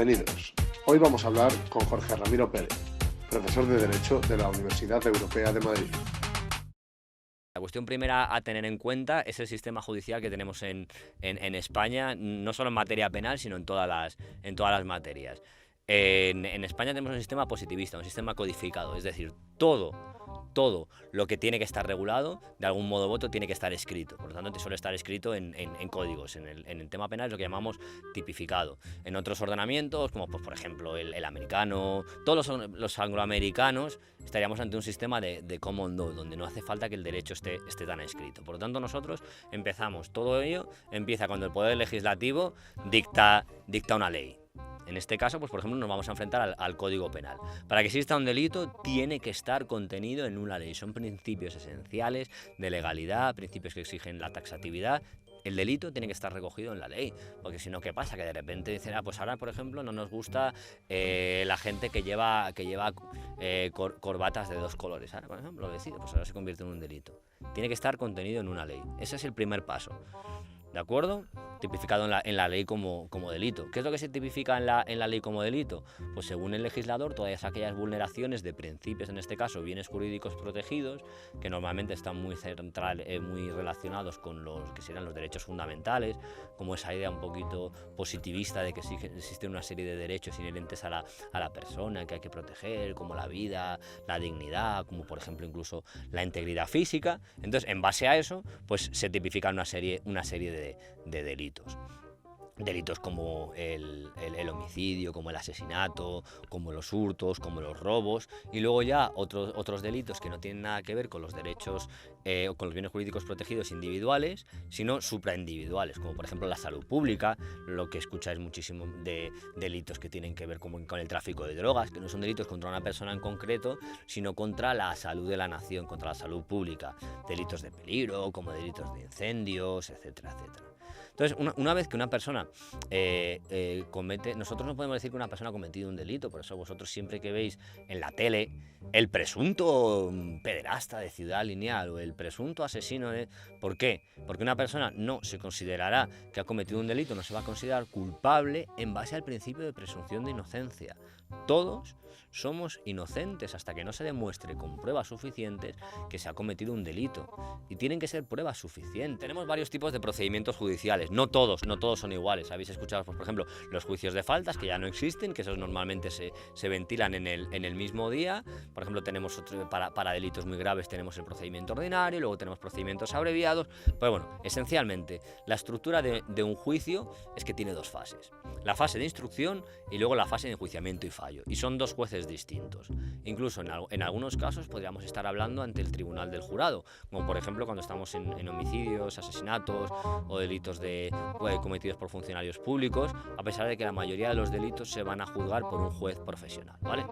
Bienvenidos. Hoy vamos a hablar con Jorge Ramiro Pérez, profesor de Derecho de la Universidad Europea de Madrid. La cuestión primera a tener en cuenta es el sistema judicial que tenemos en España, no solo en materia penal, sino en todas las materias. En España tenemos un sistema positivista, un sistema codificado, es decir, todo lo que tiene que estar regulado, de algún modo u otro, tiene que estar escrito. Por lo tanto, suele estar escrito en códigos. En el tema penal es lo que llamamos tipificado. En otros ordenamientos, como pues, por ejemplo el americano, todos los angloamericanos, estaríamos ante un sistema de common law, donde no hace falta que el derecho esté tan escrito. Por lo tanto, nosotros todo ello empieza cuando el Poder Legislativo dicta una ley. En este caso, pues por ejemplo, nos vamos a enfrentar al Código Penal. Para que exista un delito, tiene que estar contenido en una ley. Son principios esenciales de legalidad, principios que exigen la taxatividad. El delito tiene que estar recogido en la ley, porque si no, ¿qué pasa? Que de repente dicen, pues ahora, por ejemplo, no nos gusta la gente que lleva corbatas de dos colores. Ahora, por ejemplo, lo decide, pues ahora se convierte en un delito. Tiene que estar contenido en una ley. Ese es el primer paso. ¿De acuerdo? Tipificado en la ley como delito. ¿Qué es lo que se tipifica en la ley como delito? Pues según el legislador, todas aquellas vulneraciones de principios, en este caso bienes jurídicos protegidos, que normalmente están muy relacionados con los que serían los derechos fundamentales, como esa idea un poquito positivista de que existe una serie de derechos inherentes a la persona que hay que proteger, como la vida, la dignidad, como por ejemplo incluso la integridad física. Entonces, en base a eso, pues se tipifican una serie de delitos. Delitos como el homicidio, como el asesinato, como los hurtos, como los robos, y luego ya otros delitos que no tienen nada que ver con los derechos o con los bienes jurídicos protegidos individuales, sino supraindividuales, como por ejemplo la salud pública, lo que escucháis muchísimo de delitos que tienen que ver con el tráfico de drogas, que no son delitos contra una persona en concreto, sino contra la salud de la nación, contra la salud pública, delitos de peligro, como delitos de incendios, etcétera, etcétera. Entonces, una vez que una persona comete... Nosotros no podemos decir que una persona ha cometido un delito, por eso vosotros siempre que veis en la tele el presunto pederasta de Ciudad Lineal o el presunto asesino de... ¿Por qué? Porque una persona no se considerará que ha cometido un delito, no se va a considerar culpable en base al principio de presunción de inocencia. Todos somos inocentes hasta que no se demuestre con pruebas suficientes que se ha cometido un delito. Y tienen que ser pruebas suficientes. Tenemos varios tipos de procedimientos judiciales. No todos son iguales. Habéis escuchado, por ejemplo, los juicios de faltas, que ya no existen, que esos normalmente se ventilan en el mismo día. Por ejemplo, tenemos para delitos muy graves tenemos el procedimiento ordinario, luego tenemos procedimientos abreviados. Pero bueno, esencialmente, la estructura de un juicio es que tiene dos fases. La fase de instrucción y luego la fase de enjuiciamiento y fallo. Y son dos jueces distintos. Incluso en algunos casos podríamos estar hablando ante el tribunal del jurado, como por ejemplo cuando estamos en homicidios, asesinatos o delitos cometidos por funcionarios públicos, a pesar de que la mayoría de los delitos se van a juzgar por un juez profesional, ¿vale?